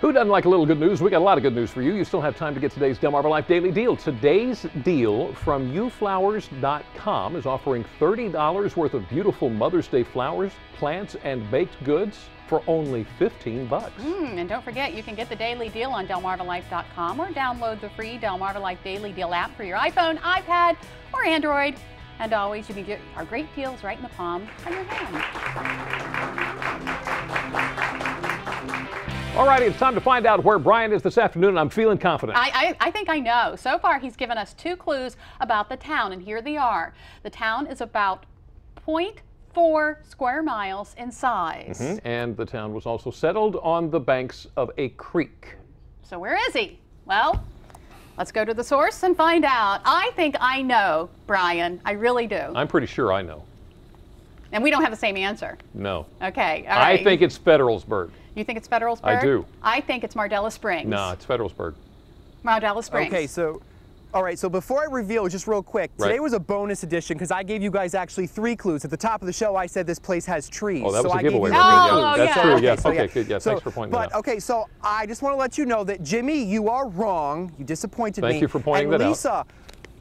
Who doesn't like a little good news? We got a lot of good news for you. You still have time to get today's Delmarva Life Daily Deal. Today's deal from youflowers.com is offering $30 worth of beautiful Mother's Day flowers, plants, and baked goods for only 15 bucks. And don't forget, you can get the daily deal on delmarvalife.com or download the free Delmarva Life Daily Deal app for your iPhone, iPad, or Android. And always, you can get our great deals right in the palm of your hand. All righty, it's time to find out where Brian is this afternoon, and I'm feeling confident. I think I know. So far, he's given us 2 clues about the town, and here they are. The town is about 0.4 square miles in size. And the town was also settled on the banks of a creek. So where is he? Well, let's go to the source and find out. I think I know, Brian. I really do. I'm pretty sure I know. And we don't have the same answer. No. Okay, all right. I think it's Federalsburg. You think it's Federalsburg? I do. I think it's Mardella Springs. No, it's Federalsburg. Mardella Springs. Okay, all right, so before I reveal, just real quick, today was a bonus edition because I gave you guys actually 3 clues. At the top of the show, I said this place has trees. Oh, that was so a giveaway. That's true. Okay, Yes. so Okay, good. Yes, thanks for pointing that out. Okay, so I just want to let you know that Jimmy, you are wrong. You disappointed me. Thank you for pointing that out. And Lisa,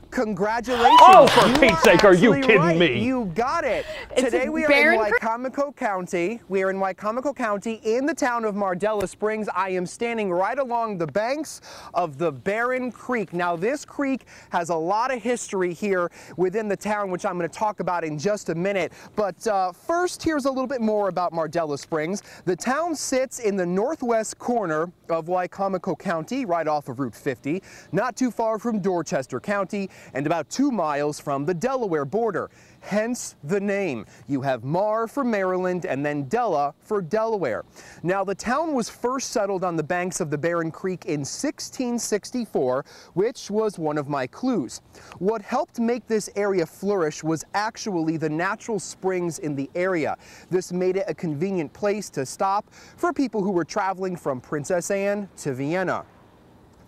congratulations. Oh, for Pete's sake, are you kidding me? You got it. Today we are in Wicomico County. We are in Wicomico County in the town of Mardella Springs. I am standing right along the banks of the Barren Creek. Now, this creek has a lot of history here within the town, which I'm going to talk about in just a minute. But first, here's a little bit more about Mardella Springs. The town sits in the northwest corner of Wicomico County, right off of Route 50, not too far from Dorchester County, and about 2 miles from the Delaware border. Hence the name. You have Mar for Maryland and then Della for Delaware. Now, the town was first settled on the banks of the Barren Creek in 1664, which was one of my clues. What helped make this area flourish was actually the natural springs in the area. This made it a convenient place to stop for people who were traveling from Princess Anne to Vienna.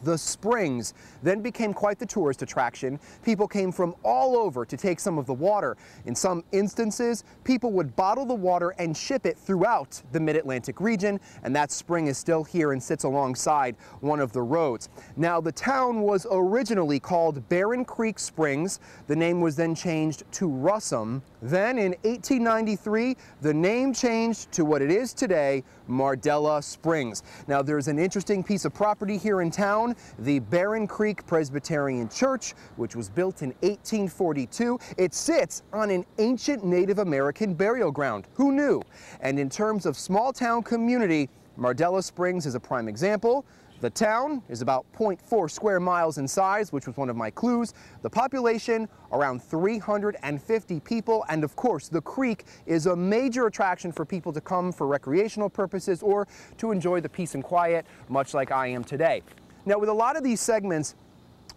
The springs then became quite the tourist attraction. People came from all over to take some of the water. In some instances, people would bottle the water and ship it throughout the Mid-Atlantic region, and that spring is still here and sits alongside one of the roads. Now, the town was originally called Barren Creek Springs. The name was then changed to Russum. Then in 1893, the name changed to what it is today, Mardella Springs. Now, there's an interesting piece of property here in town, the Barren Creek Presbyterian Church, which was built in 1842. It sits on an ancient Native American burial ground. Who knew? And in terms of small town community, Mardella Springs is a prime example. The town is about 0.4 square miles in size, which was one of my clues. The population, around 350 people. And of course, the creek is a major attraction for people to come for recreational purposes or to enjoy the peace and quiet, much like I am today. Now, with a lot of these segments,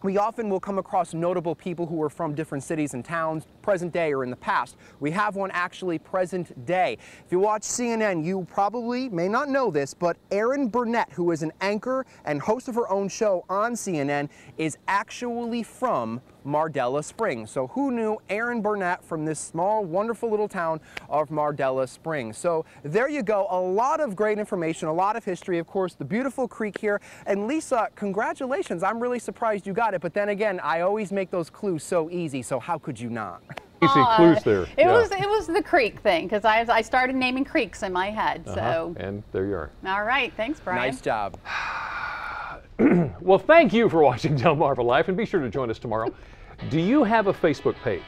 we often will come across notable people who are from different cities and towns, present day or in the past. We have one actually present day. If you watch CNN, you probably may not know this, but Erin Burnett, who is an anchor and host of her own show on CNN, is actually from Mardella Springs. So who knew Erin Burnett from this small, wonderful little town of Mardella Springs? So there you go. A lot of great information, a lot of history, of course, the beautiful creek here. And Lisa, congratulations. I'm really surprised you got it. But then again, I always make those clues so easy. So how could you not? Easy clues there. It was the creek thing, because I started naming creeks in my head. So. And there you are. All right. Thanks, Brian. Nice job. Well, thank you for watching Delmarva Life, and be sure to join us tomorrow. Do you have a Facebook page?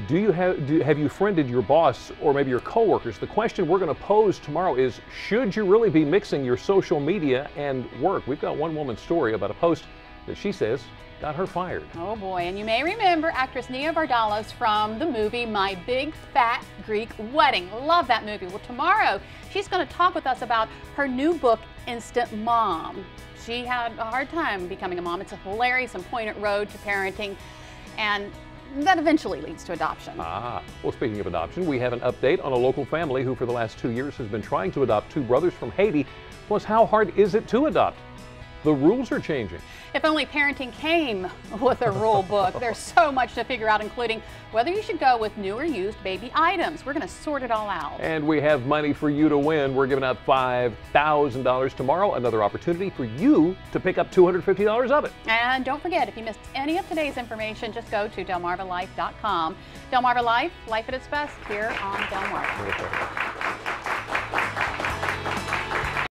Have you friended your boss or maybe your coworkers? The question we're going to pose tomorrow is, should you really be mixing your social media and work? We've got one woman's story about a post that she says got her fired. Oh boy, and you may remember actress Nia Vardalos from the movie My Big Fat Greek Wedding. Love that movie. Well, tomorrow she's going to talk with us about her new book, Instant Mom. She had a hard time becoming a mom. It's a hilarious and poignant road to parenting, and that eventually leads to adoption. Well, speaking of adoption, we have an update on a local family who for the last 2 years has been trying to adopt 2 brothers from Haiti. Plus, how hard is it to adopt? The rules are changing. If only parenting came with a rule book. There's so much to figure out, including whether you should go with new or used baby items. We're going to sort it all out. And we have money for you to win. We're giving out $5,000 tomorrow. Another opportunity for you to pick up $250 of it. And don't forget, if you missed any of today's information, just go to DelmarvaLife.com. Delmarva Life, life at its best here on Delmarva.